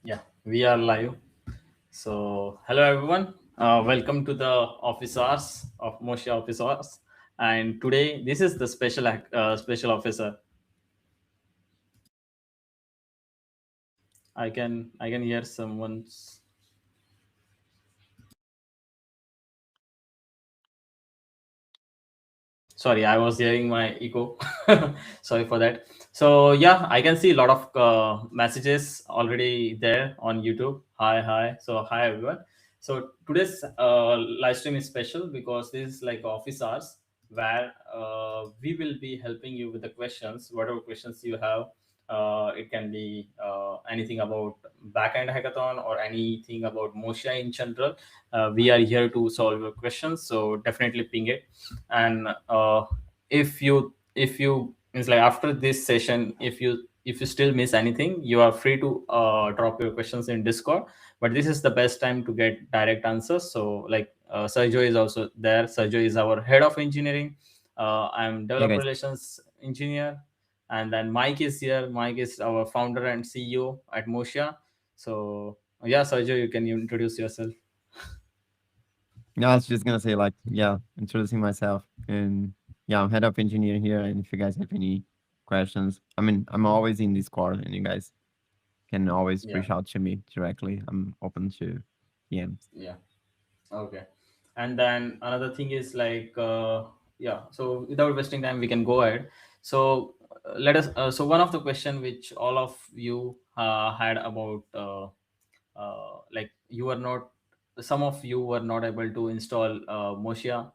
Yeah, we are live. So, hello everyone. Welcome to the office hours of Moshe office hours. And today, this is the special officer. I can hear someone's. Sorry, I was hearing my echo. Sorry for that. So yeah, I can see a lot of messages already there on YouTube. Hi. So hi everyone. So today's live stream is special because this is like office hours where we will be helping you with the questions, whatever questions you have. It can be anything about backend hackathon or anything about Moshe in general. We are here to solve your questions. So definitely ping it. And if you it's like after this session, if you still miss anything, you are free to drop your questions in Discord. But this is the best time to get direct answers. So like Sergio is also there. Sergio is our head of engineering. I'm Yeah, developer guys. relations engineer. And then Mike is here. Mike is our founder and CEO at Moshia. So yeah, Sergio, you can introduce yourself. Yeah, I was just gonna say, introducing myself, and yeah, I'm head of engineer here. And if you guys have any questions, I mean, I'm always in Discord, and you guys can always Yeah, reach out to me directly. I'm open to DMs. yeah. Okay. And then another thing is like, yeah, so without wasting time, we can go ahead. So so one of the question which all of you had about, like you were not, some of you were not able to install Moshia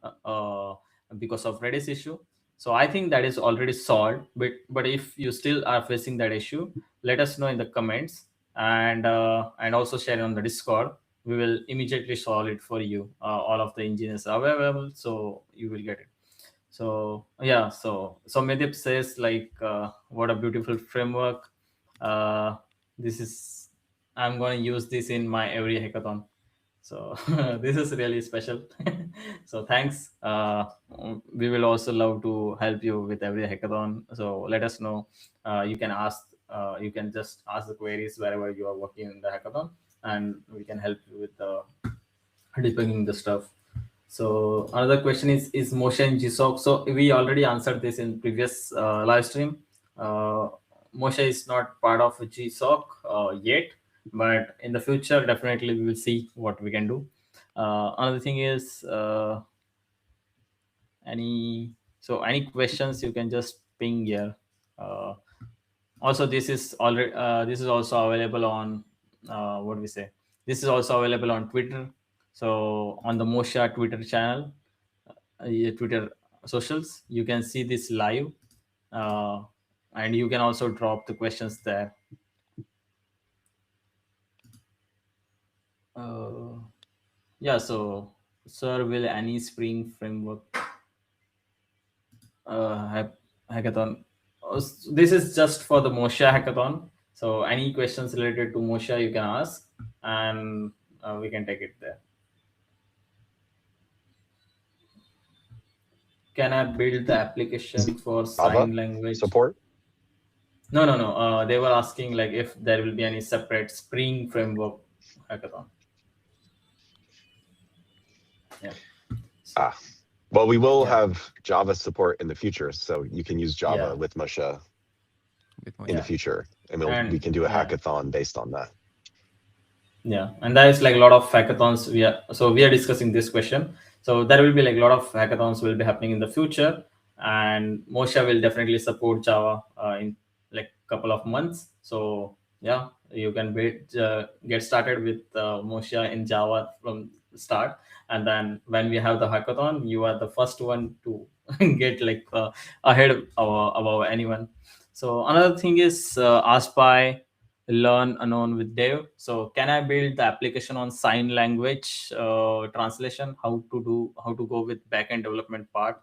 because of Redis issue. So I think that is already solved. But if you still are facing that issue, let us know in the comments, and also share on the Discord. We will immediately solve it for you. All of the engineers are available, so you will get it. So yeah, so Medip says like, what a beautiful framework. uh, this is, I'm going to use this in my every hackathon. So this is really special. So thanks. We will also love to help you with every hackathon. So let us know. You can ask. You can just ask the queries wherever you are working in the hackathon, and we can help you with the debugging the stuff. So another question is Motion GSOC. So we already answered this in previous live stream. Uh, Moshe is not part of GSOC yet, but in the future, definitely we will see what we can do. Another thing is, any questions you can just ping here. Uh, Also, this is also available on, what do we say? This is also available on Twitter. So on the Mosha Twitter channel, yeah, Twitter socials, you can see this live, uh, and you can also drop the questions there. Uh, yeah. So, sir, will any Spring framework hackathon? This is just for the Mosha hackathon. So any questions related to Mosha you can ask, and we can take it there. Can I build the application for Java sign language? support. No. They were asking like if there will be any separate Spring framework hackathon. Yeah. So, Ah, well, we will yeah, have Java support in the future, so you can use yeah, Java with Musha With in the yeah, Moshe. future, and we and can do a yeah, hackathon based on that. yeah, and there is like a lot of hackathons. We are discussing this question. So there will be like a lot of hackathons will be happening in the future, and Moshe will definitely support Java in like couple of months. So yeah, you can get started with Moshe in Java from start, and then when we have the hackathon, you are the first one to get like ahead above anyone. So another thing is asked by learn unknown with Dave. So can I build the application on sign language translation? How to go with backend development part?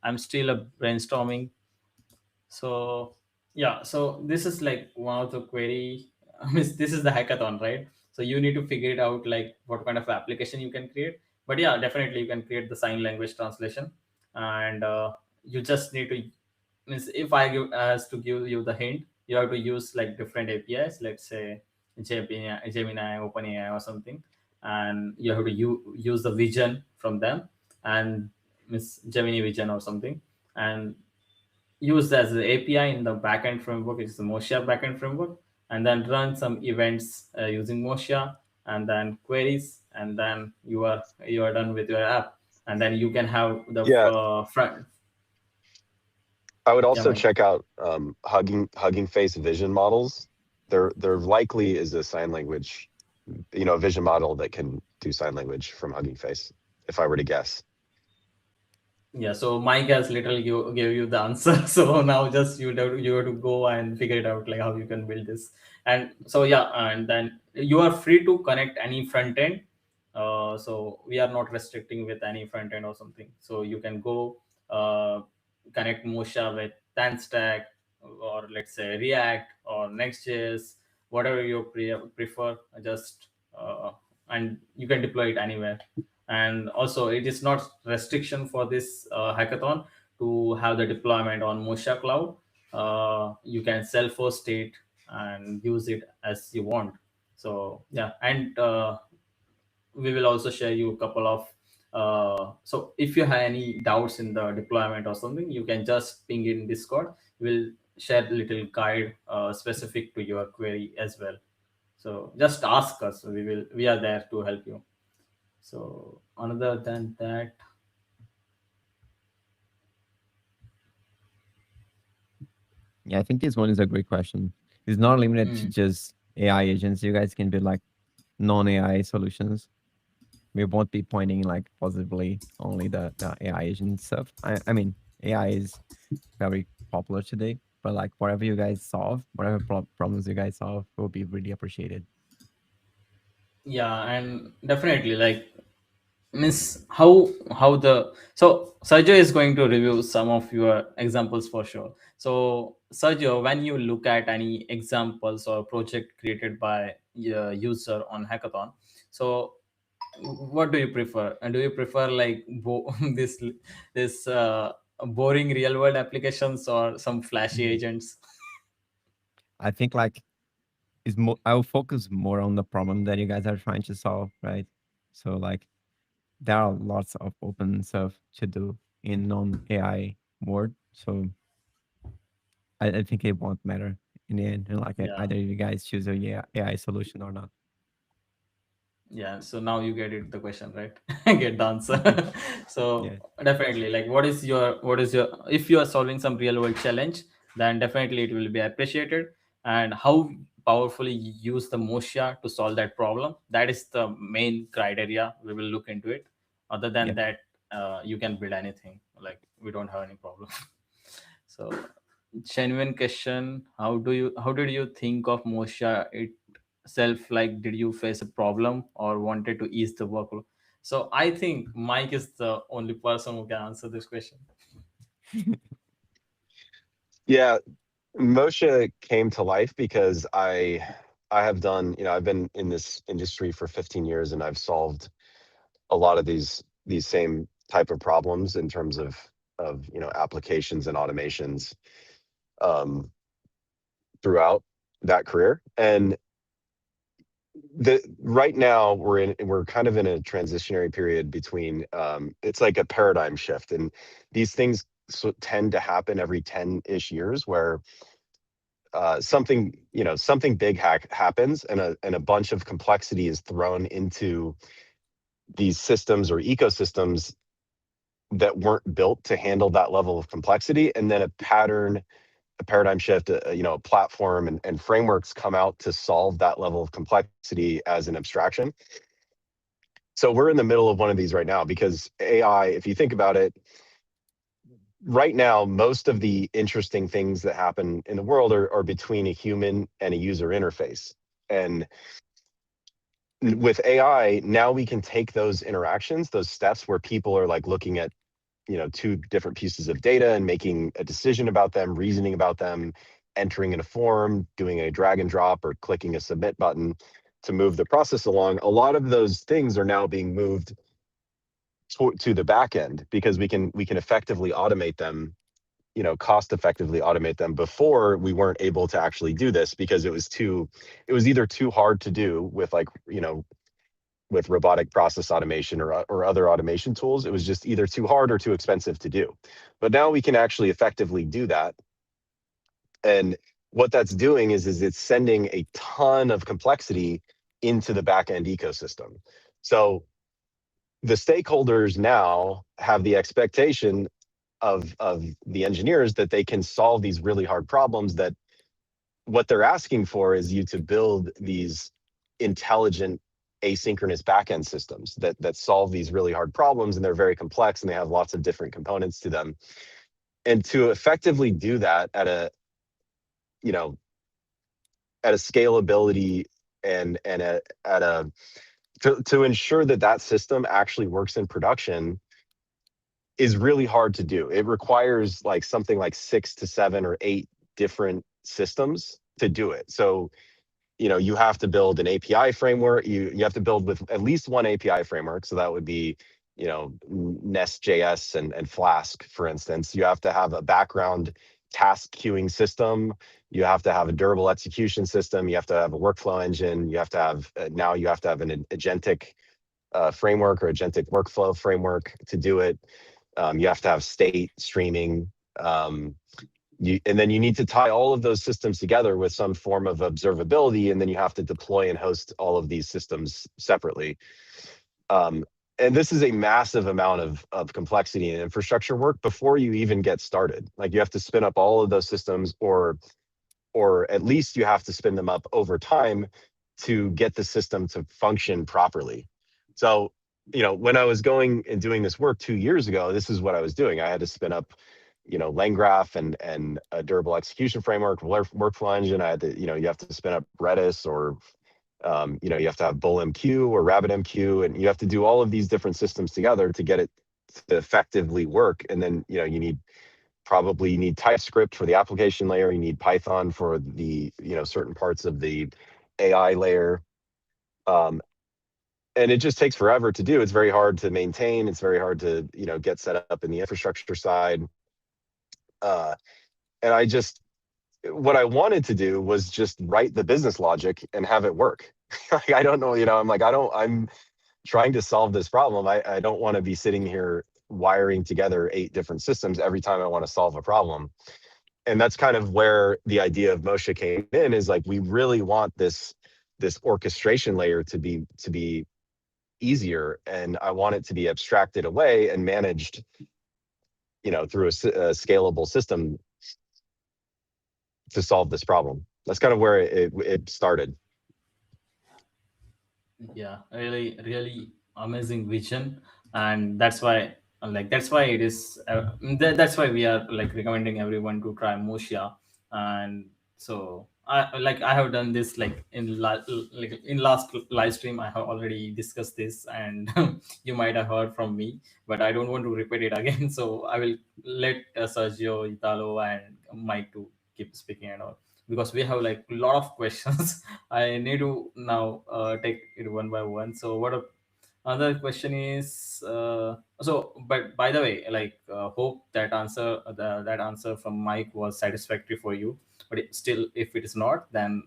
I'm still brainstorming. So yeah, so this is like one of the query. I mean, this is the hackathon, right? So you need to figure it out like what kind of application you can create. But yeah, definitely you can create the sign language translation, and you just need to, means if I give as to give you the hint, you have to use like different APIs. Let's say Gemini, OpenAI, or something, and you have to use the vision from them, and Miss Gemini Vision or something, and used as the API in the backend framework, it's the Mocha backend framework, and then run some events using Mocha, and then queries, and then you are done with your app, and then you can have the Yeah, front. I would Yeah, also Mike. check out Hugging Face vision models. There likely is a sign language, a vision model that can do sign language from Hugging Face, if I were to guess. Yeah, so Mike has literally gave you the answer. So now just you have to go and figure it out, like how you can build this. And so yeah, and then you are free to connect any front end. So we are not restricting with any front end or something. So you can go uh, connect Mocha with Tanstack, or let's say React or Next.js, whatever you prefer. Just and you can deploy it anywhere. And also it is not restriction for this hackathon to have the deployment on Mocha cloud. You can self-host it and use it as you want. So yeah, and we will also share you a couple of so if you have any doubts in the deployment or something, you can just ping in Discord. We'll share a little guide specific to your query as well. So just ask us, we are there to help you. So other than that, Yeah, I think this one is a great question. It's not limited to mm, just AI agents. You guys can build like non-AI solutions. We won't be pointing like positively only the AI agent stuff. I mean, AI is very popular today, but like whatever you guys solve, whatever problems you guys solve will be really appreciated. yeah, and definitely like miss how the so Sergio is going to review some of your examples for sure. So Sergio, when you look at any examples or project created by a user on hackathon, so what do you prefer? And do you prefer like this boring real world applications or some flashy Mhm. agents? I think like is more. I will focus more on the problem that you guys are trying to solve, right? So like there are lots of open stuff to do in non-AI world. So I think it won't matter in the end. And like Yeah. either you guys choose a AI solution or not. Yeah, so now you get it the question, right? Get the answer. So Yeah. definitely, like what is your if you are solving some real world challenge, then definitely it will be appreciated. And how powerfully you use the Mocha to solve that problem, that is the main criteria. We will look into it. Other than Yeah. that, you can build anything, like we don't have any problem. So genuine question, how did you think of Mocha itself? Like, did you face a problem or wanted to ease the workload? So I think Mike is the only person who can answer this question. Yeah, Moshe came to life because I have done, I've been in this industry for 15 years and I've solved a lot of these same type of problems in terms of applications and automations um, throughout that career. And the right now we're kind of in a transitionary period between it's like a paradigm shift, and these things tend to happen every 10-ish years where something big happens and a bunch of complexity is thrown into these systems or ecosystems that weren't built to handle that level of complexity, and then a paradigm shift, a platform and frameworks come out to solve that level of complexity as an abstraction. So we're in the middle of one of these right now because AI, if you think about it, right now, most of the interesting things that happen in the world are between a human and a user interface. And with AI, now we can take those interactions, those steps where people are like looking at, two different pieces of data and making a decision about them, reasoning about them, entering in a form, doing a drag and drop or clicking a submit button to move the process along. A lot of those things are now being moved to the back end because we can effectively automate them cost effectively automate them. Before, we weren't able to actually do this because it was either too hard to do with like, with robotic process automation or other automation tools. It was just either too hard or too expensive to do. But now we can actually effectively do that. And what that's doing is it's sending a ton of complexity into the backend ecosystem. So the stakeholders now have the expectation of the engineers that they can solve these really hard problems, that what they're asking for is you to build these intelligent asynchronous backend systems that solve these really hard problems, and they're very complex and they have lots of different components to them. And to effectively do that at you know a scalability and at a to ensure that that system actually works in production is really hard to do. It requires like something like 6 to 7 or 8 different systems to do it. So, you have to build an API framework. You have to build with at least one API framework. So that would be, Nest.js and Flask, for instance. You have to have a background task queuing system. You have to have a durable execution system. You have to have a workflow engine. You have to have now you have to have an agentic framework or agentic workflow framework to do it. You have to have state streaming. And then you need to tie all of those systems together with some form of observability, and then you have to deploy and host all of these systems separately. And this is a massive amount of complexity and infrastructure work before you even get started. Like, you have to spin up all of those systems, or at least you have to spin them up over time to get the system to function properly. So, when I was going and doing this work 2 years ago, this is what I was doing. I had to spin up, LangGraph and a durable execution framework, workflow engine. I had to, you have to spin up Redis, or, you have to have BullMQ or RabbitMQ, and you have to do all of these different systems together to get it to effectively work. And then, you need TypeScript for the application layer. You need Python for the, certain parts of the AI layer. And it just takes forever to do. It's very hard to maintain. It's very hard to, get set up in the infrastructure side. And what I wanted to do was just write the business logic and have it work. Like, I don't know, I'm trying to solve this problem. I don't want to be sitting here wiring together 8 different systems every time I want to solve a problem. And that's kind of where the idea of Moshe came in, is like, we really want this orchestration layer to be easier, and I want it to be abstracted away and managed, through a scalable system to solve this problem. That's kind of where it started. Yeah, really, really amazing vision. And that's why it is that's why we are like recommending everyone to try Moshia. And so I have done this like in last live stream. I have already discussed this, and you might have heard from me, but I don't want to repeat it again. So I will let Sergio, Italo, and Mike to keep speaking and all, because we have like a lot of questions. I need to now take it one by one. So other question is, but by the way, like, hope that answer from Mike was satisfactory for you. But still, if it is not, then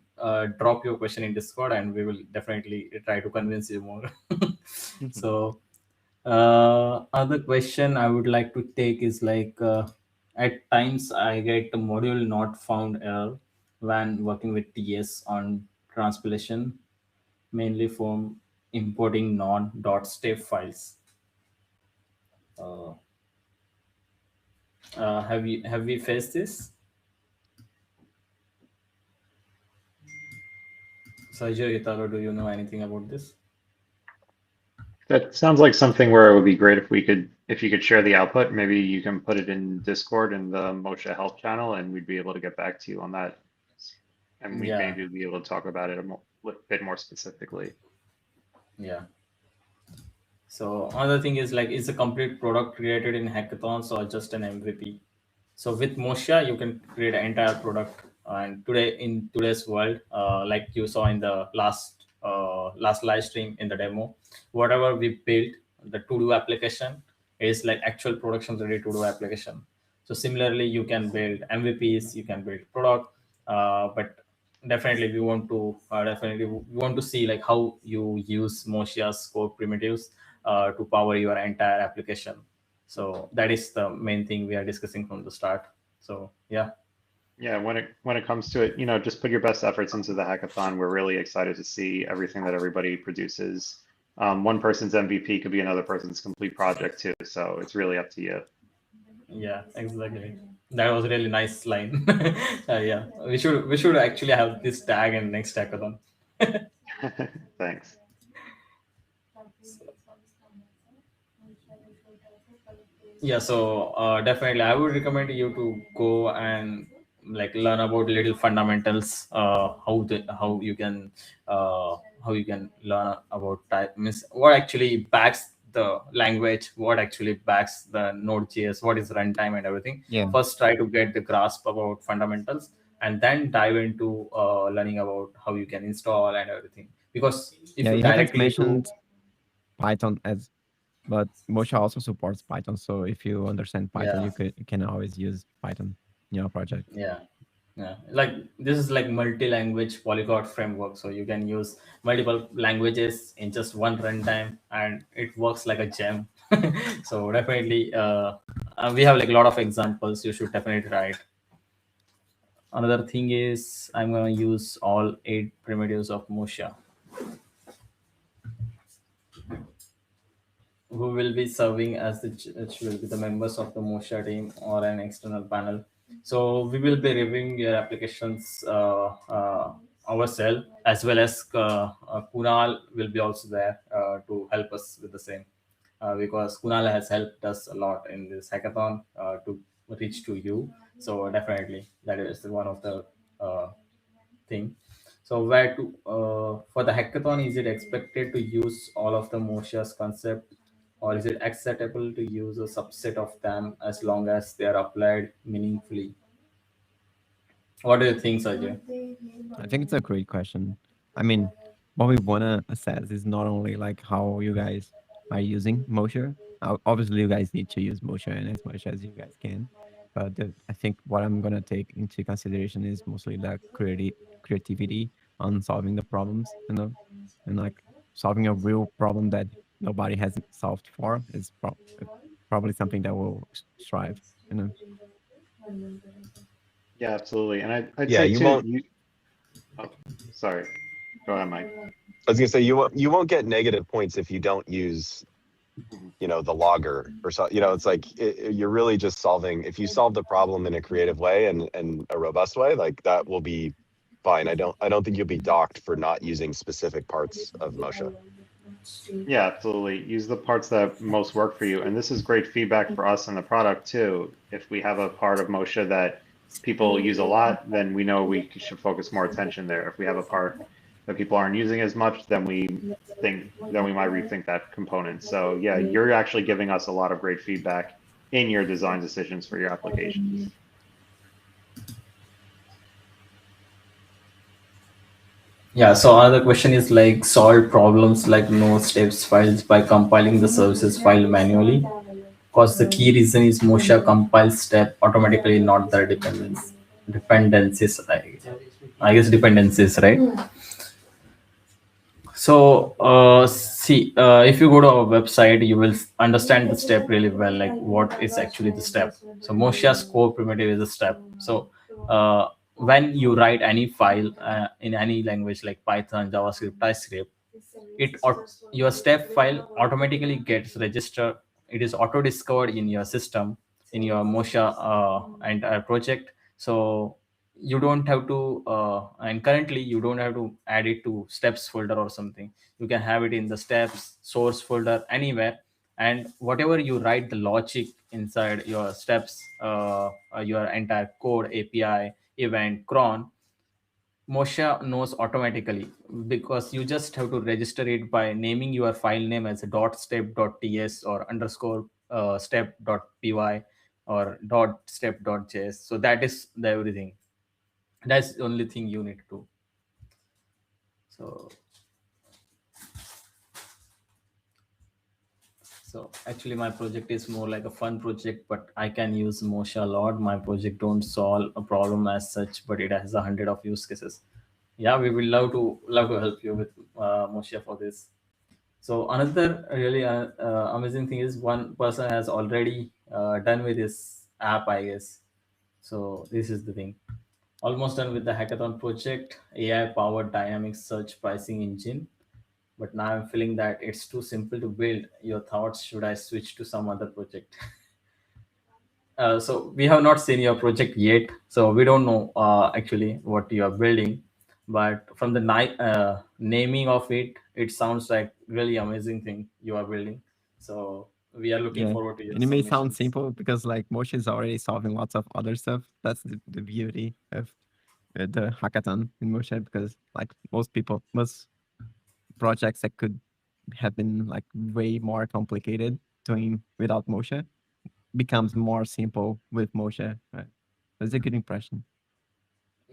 drop your question in Discord, and we will definitely try to convince you more. So other question I would like to take is like, at times I get the module not found error when working with TS on transpilation, mainly from importing non.step files. Uh, have we faced this? Sergio, Italo, do you know anything about this? That sounds like something where it would be great if you could share the output. Maybe you can put it in Discord in the Moshe Help channel, and we'd be able to get back to you on that. And we'd Yeah, maybe be able to talk about it a bit more specifically. yeah. So another thing is like, is a complete product created in hackathons or just an MVP? So with Moshia, you can create an entire product. And in today's world, like you saw in the last live stream in the demo, whatever we built, the to do application is like actual production ready to do application. So similarly, you can build MVPs, you can build product, but definitely we want to see like how you use Moshia's core primitives to power your entire application. So that is the main thing we are discussing from the start. So yeah. Yeah, when it comes to it, just put your best efforts into the hackathon. We're really excited to see everything that everybody produces. One person's MVP could be another person's complete project too, so it's really up to you. Yeah, exactly. That was a really nice line. Yeah, we should actually have this tag in next hackathon. Thanks. Yeah, so definitely I would recommend you to go and like learn about little fundamentals, how you can learn about type means what actually backs the language, what actually backs the Node.js, what is runtime and everything. Yeah. First try to get the grasp about fundamentals, and then dive into learning about how you can install and everything, because if Yeah, you you haven't directly do. mentioned Python as, but Mocha also supports Python. So if you understand Python, Yeah, you can always use Python in your project. yeah. Yeah, like this is like multi-language polyglot framework, so you can use multiple languages in just one runtime, and it works like a gem. So definitely, we have like a lot of examples. You should definitely try it. Another thing is I'm gonna use all 8 primitives of Mocha, who will be serving as which will be the members of the Mocha team or an external panel. So we will be reviewing your applications ourselves, as well as Kunal will be also there to help us with the same, because Kunal has helped us a lot in this hackathon to reach to you. So definitely that is one of the uh, thing. So where to for the hackathon, is it expected to use all of the Mosha's concept, or is it acceptable to use a subset of them as long as they are applied meaningfully? What do you think, Sajay? I think it's a great question. I mean, what we wanna assess is not only like how you guys are using Mocha. Obviously, you guys need to use Mocha and as much as you guys can. But I think what I'm gonna take into consideration is mostly the creativity on solving the problems, and like solving a real problem that nobody has solved for is probably something that will strive. You know. Yeah, absolutely. And I'd Yeah, say you too, won't. oh, sorry. Go ahead, Mike. I was gonna say you won't get negative points if you don't use Mhm. the logger or so. It's like you're really just solving. If you solve the problem in a creative way and a robust way, like that will be fine. I don't think you'll be docked for not using specific parts of Moshe. Yeah, absolutely. Use the parts that most work for you. And this is great feedback for us in the product too. If we have a part of Moshe that people use a lot, then we know we should focus more attention there. If we have a part that people aren't using as much, then we might rethink that component. So yeah, you're actually giving us a lot of great feedback in your design decisions for your applications. Yeah, so another question is like solve problems like no steps files by compiling the services file manually. Because the key reason is Mosha compiles step automatically, not the dependencies. I guess dependencies, right? So see, if you go to our website, you will understand the step really well, like what is actually the step. So Mosha's core primitive is a step. So when you write any file in any language like Python, JavaScript, TypeScript, your step file automatically gets registered. It is auto discovered in your system, in your Mosha entire project. So you don't have to and currently you don't have to add it to steps folder or something. You can have it in the steps source folder anywhere, and whatever you write the logic inside your steps, your entire code, API, event, cron, Mosha knows automatically, because you just have to register it by naming your file name as a dot step.ts or underscore step.py or dot step.js. So that is the everything. That's the only thing you need to do. So So actually, my project is more like a fun project, but I can use Moshe a lot. My project don't solve a problem as such, but it has 100 of use cases. Yeah, we will love to help you with Moshe for this. So another really amazing thing is one person has already done with this app, I guess. So this is the thing. Almost done with the hackathon project, AI powered dynamic search pricing engine. But now I'm feeling that it's too simple to build. Your thoughts, should I switch to some other project? So we have not seen your project yet, so we don't know actually what you are building. But from the naming of it, it sounds like really amazing thing you are building. So we are looking Yeah. forward to your And it may sound submissions. simple because like Moshi is already solving lots of other stuff. That's the beauty of the hackathon in Moshi, because like most projects that could have been like way more complicated doing without Moshi becomes more simple with Moshi. Right? That's a good impression.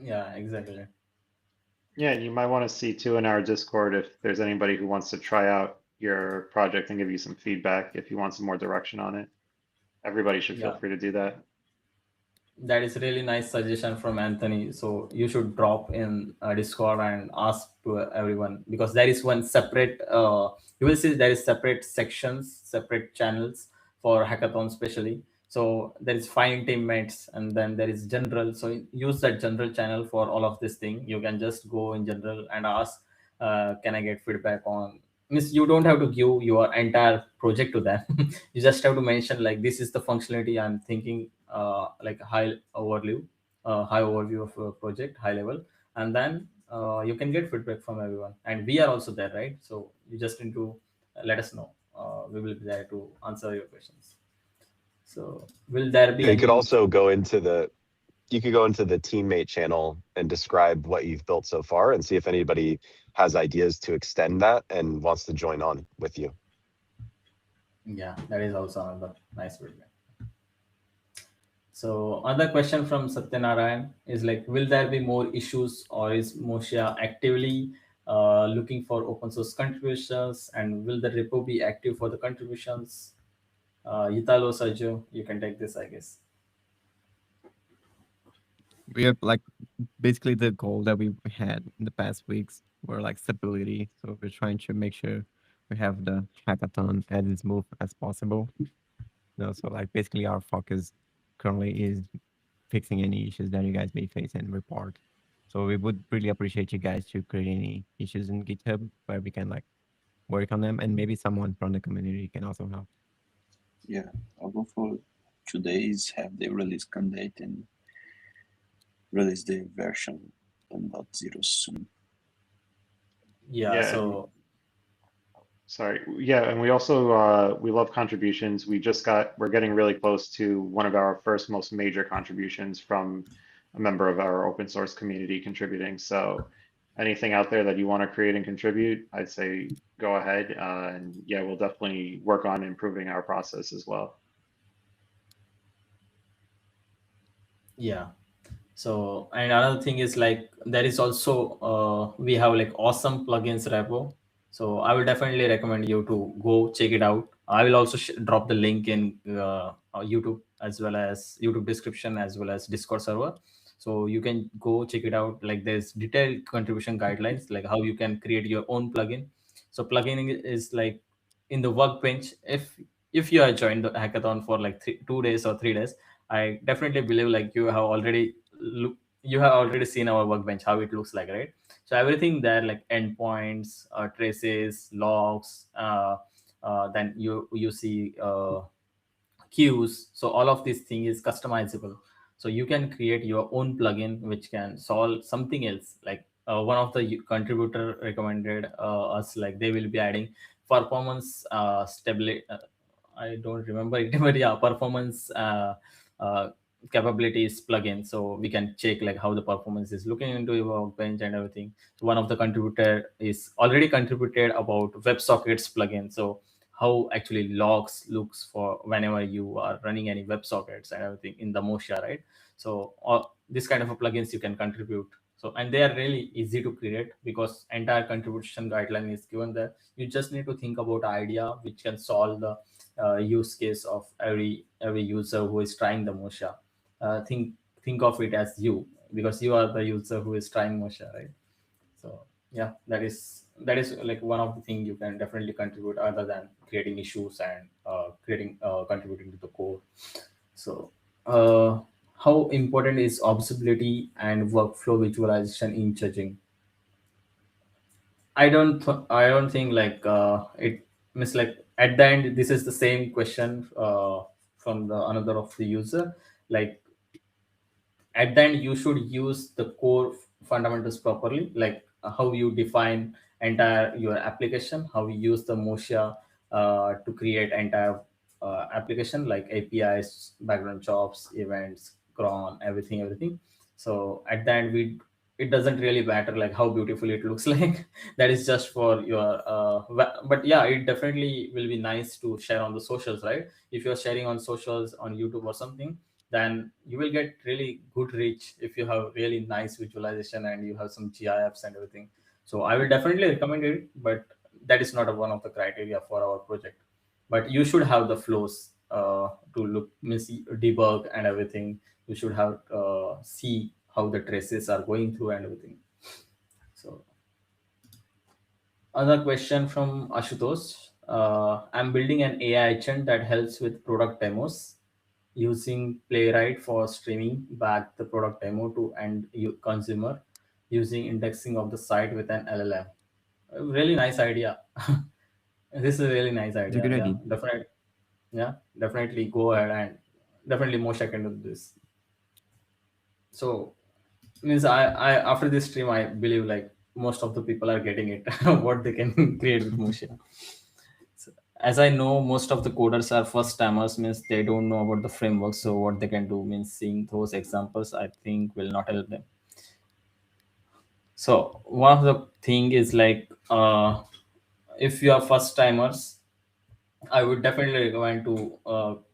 Yeah, exactly. Yeah, you might want to see too in our Discord if there's anybody who wants to try out your project and give you some feedback if you want some more direction on it. Everybody should feel Yeah, free to do that. that is really nice suggestion from Anthony. So you should drop in Discord and ask to everyone, because there is one separate. You will see there is separate sections, separate channels for hackathon specially. So there is fine teammates, and then there is general. So use that general channel for all of this thing. You can just go in general and ask, can I get feedback on? Means you don't have to give your entire project to them. You just have to mention like this is the functionality I'm thinking, like high overview of a project, high level, and then you can get feedback from everyone, and we are also there, right? So you just need to let us know. We will be there to answer your questions. So will there be You could any? also go into the teammate channel and describe what you've built so far and see if anybody has ideas to extend that and wants to join on with you. Yeah, that is also another nice feedback. So another question from Satyanarayan is like, will there be more issues, or is Moshia actively looking for open source contributions, and will the repo be active for the contributions? Italo, Sergio, you can take this, I guess. We have like basically the goal that we had in the past weeks were like stability. So we're trying to make sure we have the hackathon as smooth as possible. So like basically our focus currently is fixing any issues that you guys may face and report. So we would really appreciate you guys to create any issues in GitHub where we can like work on them, and maybe someone from the community can also help. Yeah, I'll go for 2 days, have the release candidate and release the version 1.0 soon. Yeah, Yeah, and so sorry. Yeah, and we also we love contributions. We're getting really close to one of our first most major contributions from a member of our open source community contributing. So anything out there that you want to create and contribute, I'd say go ahead. And yeah, we'll definitely work on improving our process as well. yeah. So, and another thing is like there is also we have like awesome plugins repo. So I will definitely recommend you to go check it out. I will also drop the link in YouTube, as well as YouTube description, as well as Discord server. So you can go check it out. Like there's detailed contribution guidelines, like how you can create your own plugin. So plugin is like in the workbench. If you are joined the hackathon for like 2 days or 3 days, I definitely believe like you have already seen our workbench, how it looks like, right? So everything there, like endpoints, traces, logs, then you see queues. So all of this thing is customizable. So you can create your own plugin which can solve something else. Like one of the contributor recommended us, like they will be adding performance stability. I don't remember it, but yeah, performance uh, capabilities plugin. So we can check like how the performance is looking into your workbench and everything. So one of the contributor is already contributed about WebSockets plugin. So how actually logs looks for whenever you are running any WebSockets and everything in the Moshia, right? So all this kind of a plugins you can contribute. So and they are really easy to create because entire contribution guideline is given there. You just need to think about idea which can solve the use case of every user who is trying the Mocha. Think of it as you, because you are the user who is trying Mocha, right? So yeah, that is like one of the things you can definitely contribute other than creating issues and creating contributing to the code. So uh, how important is observability and workflow visualization in judging? I don't think like it means like at the end this is the same question from the another of the user. Like at the end you should use the core fundamentals properly, like how you define entire your application, how you use the Mocha to create entire application like APIs, background jobs, events, cron, everything. So at the end we it doesn't really matter like how beautiful it looks like. That is just for your but yeah, it definitely will be nice to share on the socials, right? If you're sharing on socials on YouTube or something, then you will get really good reach if you have really nice visualization and you have some GIFs and everything. So I will definitely recommend it, but that is not one of the criteria for our project. But you should have the flows to look means debug and everything. You should have see how the traces are going through and everything. So another question from Ashutosh. I'm building an AI agent that helps with product demos using Playwright for streaming back the product demo to end consumer using indexing of the site with an LLM. A really nice idea. This is a really nice It's a idea. good Yeah, idea. definitely. Yeah, definitely go ahead and definitely Moshe can do this. So means I after this stream I believe like most of the people are getting it what they can create with Moshe. So, as I know, most of the coders are first timers, means they don't know about the framework. So what they can do means seeing those examples, I think will not help them. So one of the thing is like if you are first timers, I would definitely recommend to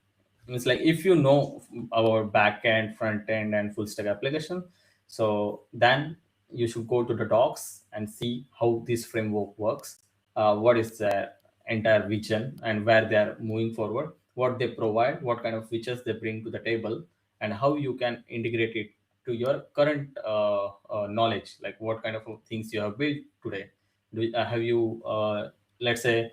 means like if you know our back end, front end, and full stack application, so then you should go to the docs and see how this framework works, what is the entire vision and where they are moving forward, what they provide, what kind of features they bring to the table, and how you can integrate it to your current knowledge, like what kind of things you have built today. Have you let's say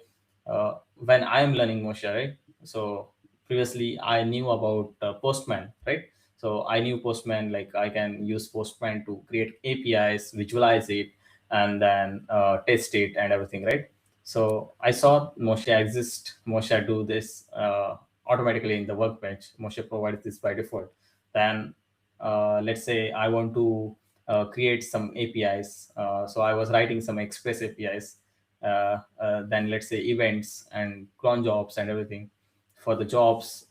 when I am learning Moshe, right? So previously I knew about Postman, right? So I knew Postman, like I can use Postman to create APIs, visualize it, and then test it and everything, right? So I saw Moshe exist. Moshe do this automatically in the workbench. Moshe provides this by default. Then let's say I want to create some APIs. So I was writing some Express APIs, then let's say events and clone jobs and everything for the jobs,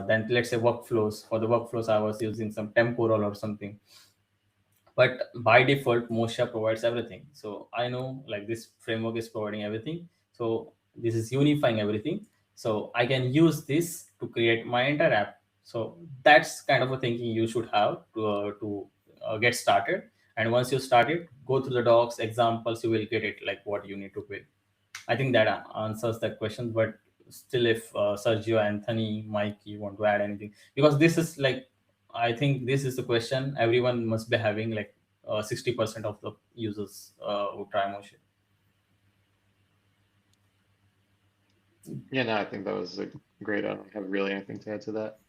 then let's say workflows. For the workflows I was using some temporal or something, but by default Moshe provides everything. So I know like this framework is providing everything, so this is unifying everything, so I can use this to create my entire app. So that's kind of a thinking you should have to get started. And once you start it, go through the docs examples, you will get it like what you need to build. I think that answers that question. But still, if Sergio, Anthony, Mike, you want to add anything, because this is like, I think this is the question everyone must be having. Like 60% of the users who try Motion. Yeah, no, I think that was a great. I don't have really anything to add to that.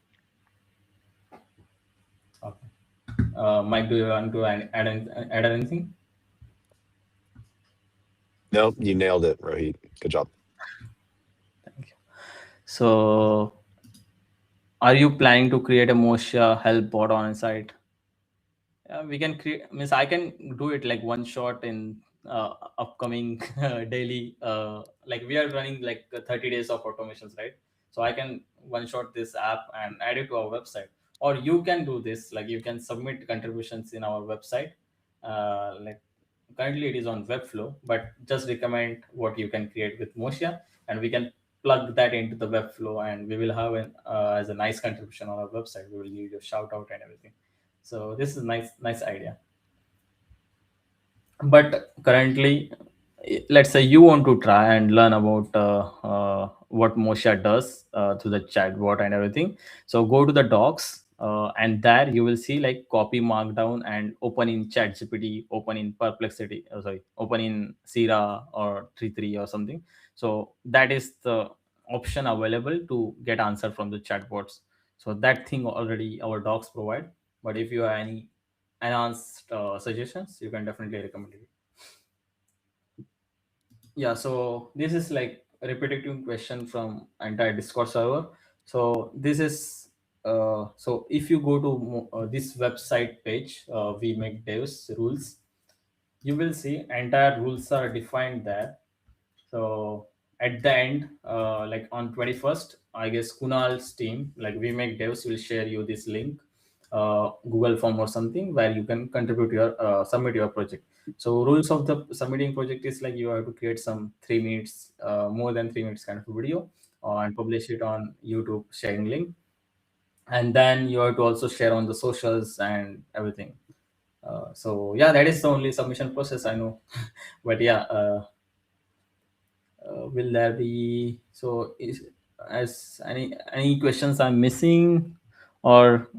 Okay. Mike, do you want to add anything? No, you nailed it, Rohit. Good job. Thank you. So, are you planning to create a Moshe help bot on site? We can create, means I can do it like one shot in upcoming daily like we are running like 30 days of automations, right? So I can one shot this app and add it to our website. Or you can do this, like you can submit contributions in our website. Like currently it is on Webflow, but just recommend what you can create with Mosia, and we can plug that into the Webflow, and we will have an as a nice contribution on our website. We will give you a shout out and everything. So this is nice idea. But currently, let's say you want to try and learn about what Moshe does to the chatbot and everything. So go to the docs, and there you will see like copy markdown and open in ChatGPT, open in Perplexity, sorry, open in Sira or 33 or something. So that is the option available to get answer from the chatbots. So that thing already our docs provide. But if you have any enhanced suggestions, you can definitely recommend it. Yeah, so this is like a repetitive question from entire Discord server. So this is so if you go to this website page, we make devs rules, you will see entire rules are defined there. So at the end, like on 21st, I guess Kunal's team, like we make devs, will share you this link, Google form or something where you can contribute your submit your project. So rules of the submitting project is like you have to create some 3 minutes, more than 3 minutes kind of a video, and publish it on YouTube sharing link, and then you have to also share on the socials and everything. So yeah, that is the only submission process I know. But yeah. Will there be so is as any questions I'm missing, or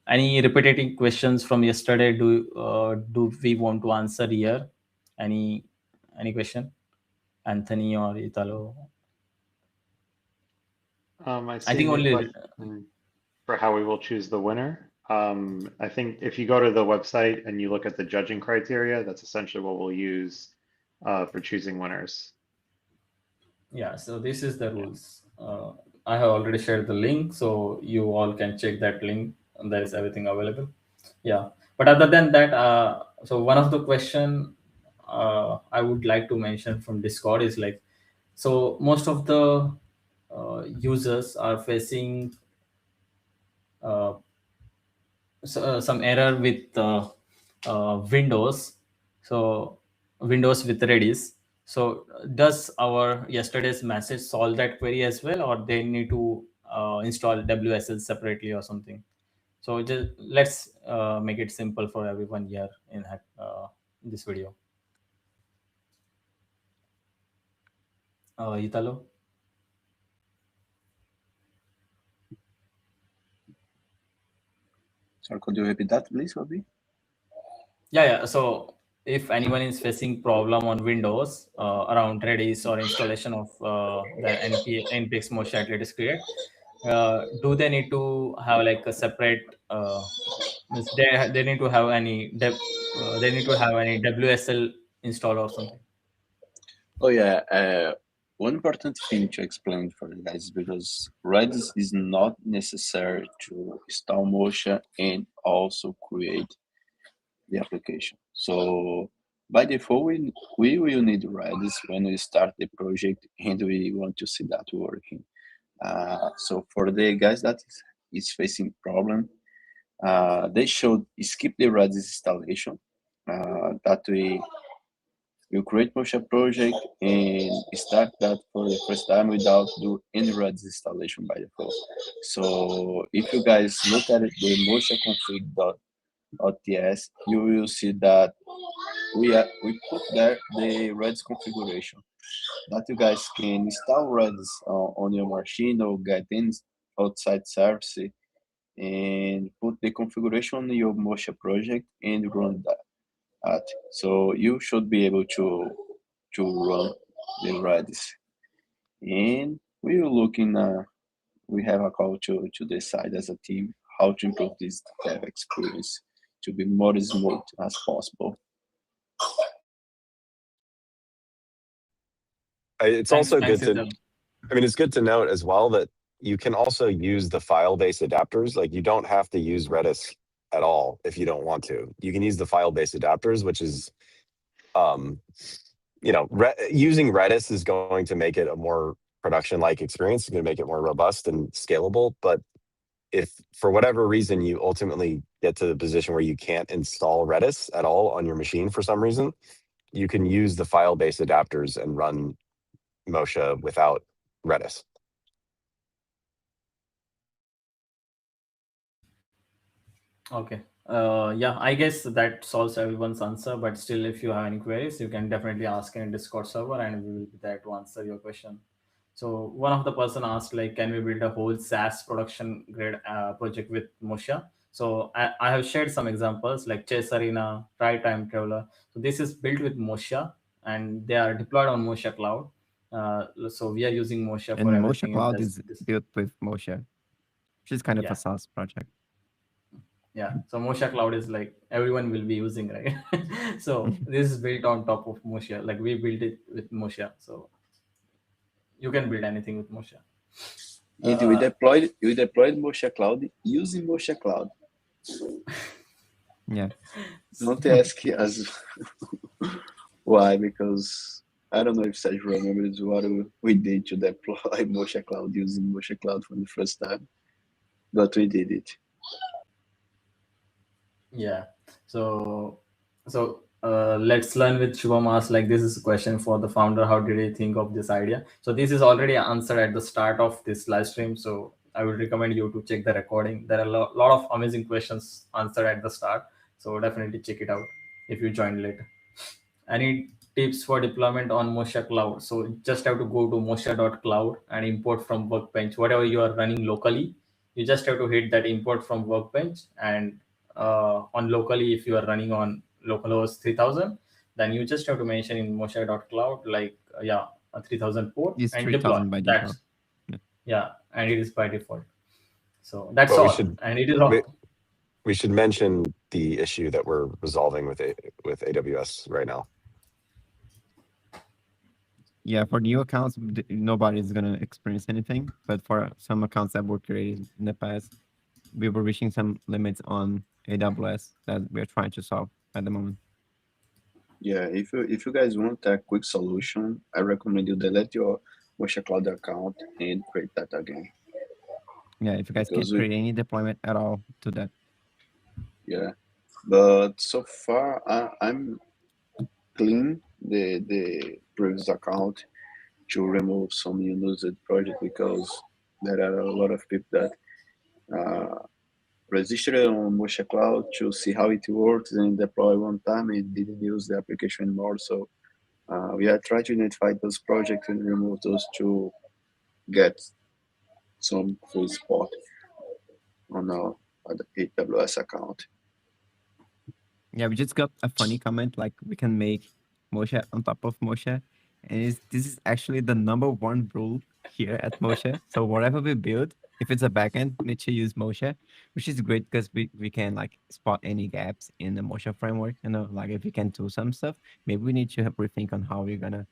any repetitive questions from yesterday do we want to answer here? Any question, Anthony or Italo? I I see a think new only question for how we will choose the winner. I think if you go to the website and you look at the judging criteria, that's essentially what we'll use for choosing winners. yeah, so this is the Yeah. rules. I have already shared the link, so you all can check that link, and there is everything available. Yeah, but other than that, so one of the question I would like to mention from Discord is like, so most of the users are facing uh, some error with Windows. So Windows with Redis. So does our yesterday's message solve that query as well, or they need to install WSL separately or something? So just let's make it simple for everyone here in this video. Italo? Sorry, could you repeat that, please, Bobby? Yeah. So if anyone is facing problem on Windows around Redis or installation of the npx motion latest create, do they need to have like a separate means they need to have they need to have any WSL installed or something? Oh yeah, one important thing to explain for you guys is because Redis is not necessary to install Mocha and also create the application. So by default, we will need Redis when we start the project and we want to see that working. So for the guys that is facing problem, they should skip the Redis installation. That way you create Mocha project and start that for the first time without do any Redis installation by default. So if you guys look at it, the Mocha config.ts, you will see that we put there the Redis configuration that you guys can install Redis on your machine or get in outside service and put the configuration on your Mocha project and run that. So you should be able to run the Redis. And we will look in we have a call to decide as a team how to improve this dev experience to be more smooth as possible. It's Thanks, also thanks, good to, Italo. I mean, it's good to note as well that you can also use the file-based adapters. Like you don't have to use Redis at all if you don't want to. You can use the file-based adapters, which is, using Redis is going to make it a more production-like experience. It's going to make it more robust and scalable. But if for whatever reason you ultimately get to the position where you can't install Redis at all on your machine for some reason, you can use the file-based adapters and run Moshe without Redis. Okay. Yeah, I guess that solves everyone's answer. But still, if you have any queries, you can definitely ask in Discord server, and we will be there to answer your question. So one of the person asked like, can we build a whole SaaS production grade project with Mocha? So I have shared some examples like Chess Arena, Try Time Traveler. So this is built with Mocha and they are deployed on Mocha Cloud. So we are using Mocha for And Mocha everything in Cloud this. is built with Mocha, which is kind of a Yeah, SaaS project. yeah. So Mocha Cloud is like everyone will be using, right? So this is built on top of Mocha. Like we built it with Mocha. So you can build anything with Mocha. And we deployed Mocha Cloud using Mocha Cloud. Yeah. Don't ask us why, because I don't know if Sergio remembers what we did to deploy Mocha Cloud using Mocha Cloud for the first time, but we did it. Yeah. So let's learn with Shubham asked like this is a question for the founder. How did he think of this idea? So this is already answered at the start of this live stream. So I would recommend you to check the recording. There are lot of amazing questions answered at the start. So definitely check it out if you joined later. Any tips for deployment on Mocha Cloud? So just have to go to mocha.cloud and import from Workbench. Whatever you are running locally, you just have to hit that import from Workbench. And on locally, if you are running on localhost 3000, then you just have to mention in mocha.cloud like a 3000 port It's and deploy. 3000 by default. That's yeah, and it is by default. So that's But we all, should and it is we, all. we should mention the issue that we're resolving with AWS right now. Yeah, for new accounts, nobody's gonna experience anything. But for some accounts that were created in the past, we were reaching some limits on AWS that we're trying to solve at the moment. Yeah, if you guys want a quick solution, I recommend you delete your Mocha Cloud account and create that again. Yeah, if you guys can't Because we, create any deployment at all to that. yeah, but so far I'm clean the previous account to remove some unused project because there are a lot of people that registered on Mocha Cloud to see how it works and deploy one time and didn't use the application anymore. So we are trying to identify those projects and remove those to get some full support on our AWS account. Yeah, we just got a funny comment like we can make Moshe on top of Moshe. And this is actually the #1 rule here at Moshe. So whatever we build, if it's a backend, we need to use Moshe, which is great because we can like spot any gaps in the Moshe framework. You know, like if we can do some stuff, maybe we need to have rethink on how we're gonna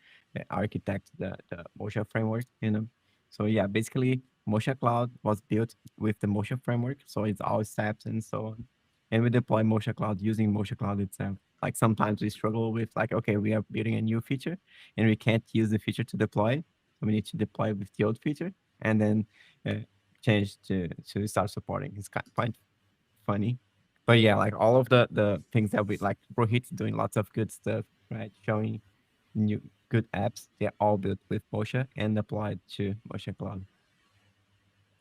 architect the Moshe framework, you know. So yeah, basically Moshe Cloud was built with the Moshe framework. So it's all steps and so on, and we deploy Mocha Cloud using Mocha Cloud itself. Like sometimes we struggle with like, okay, we are building a new feature and we can't use the feature to deploy. So we need to deploy with the old feature and then change to start supporting. It's quite funny. But yeah, like all of the things that we like, Rohit's doing lots of good stuff, right? Showing new good apps. They're all built with Mocha and applied to Mocha Cloud.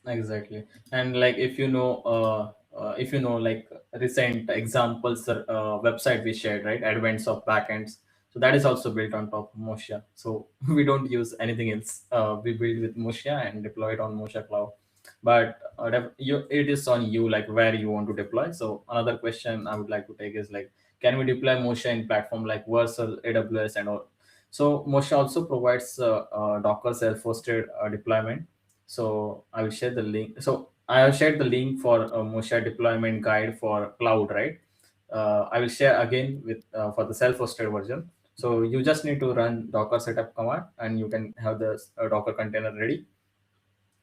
Exactly. And like if you know like recent examples website we shared, right, advents of backends, so that is also built on top of Mocha. So we don't use anything else. We build with Mocha and deploy it on Mocha Cloud. But it is on you like where you want to deploy. So another question I would like to take is like, can we deploy Mocha in platform like Vercel, AWS and all? So Mocha also provides Docker self-hosted deployment. So I will share the link. So I have shared the link for Mocha deployment guide for cloud, right? I will share again with for the self-hosted version. So you just need to run Docker setup command and you can have the Docker container ready.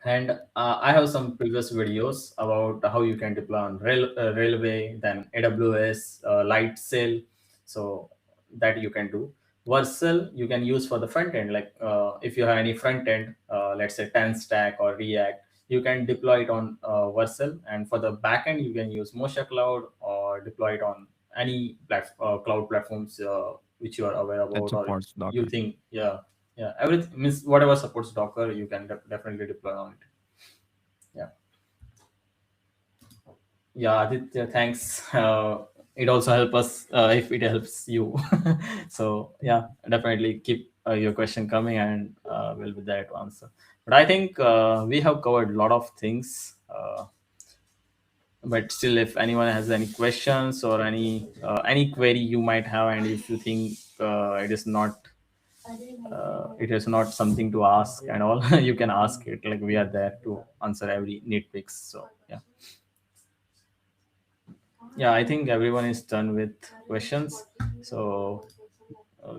And I have some previous videos about how you can deploy on Railway, then AWS, Lightsail, so that you can do. Vercel you can use for the front end, like if you have any front end, let's say 10 stack or React, you can deploy it on Vercel. And for the back end, you can use Mocha Cloud or deploy it on any cloud platforms which you are aware That about, or supports you Docker. think, yeah, everything means whatever supports Docker, you can definitely deploy on it. Yeah, yeah, Aditya, thanks. It also helps us if it helps you. So yeah, definitely keep your question coming, and will be there to answer. But I think we have covered a lot of things. But still, if anyone has any questions or any query you might have, and if you think it is not something to ask and all, you can ask it. Like, we are there to answer every nitpicks. So yeah. Yeah, I think everyone is done with questions. So uh,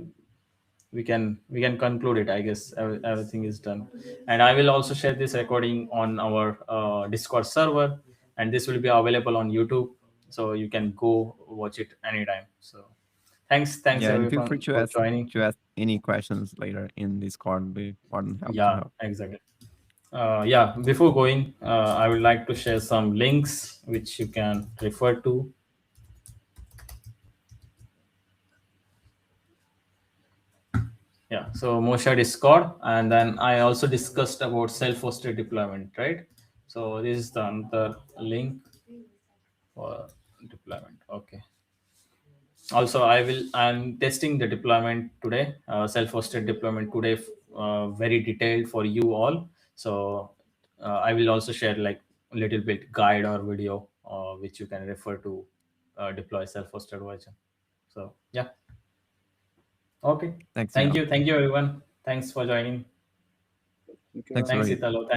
we can conclude it. I guess everything is done, and I will also share this recording on our Discord server, and this will be available on YouTube, so you can go watch it anytime. So thanks Yeah, and feel everyone free for joining. to ask any questions later in Discord. Be more than happy to Yeah, help. exactly. Yeah, before going, I would like to share some links which you can refer to. Yeah, so Moshe Discord, and then I also discussed about self-hosted deployment, right? So this is the another link for deployment. Okay. Also, I'm testing the deployment today, self-hosted deployment today, very detailed for you all. So I will also share like a little bit guide or video which you can refer to deploy self-hosted version. So yeah. Okay. Thanks, Thank y'all. you. Thank you, everyone. Thanks for joining. Thank you very Thanks, much. Thanks, Rohit. Italo. Thanks,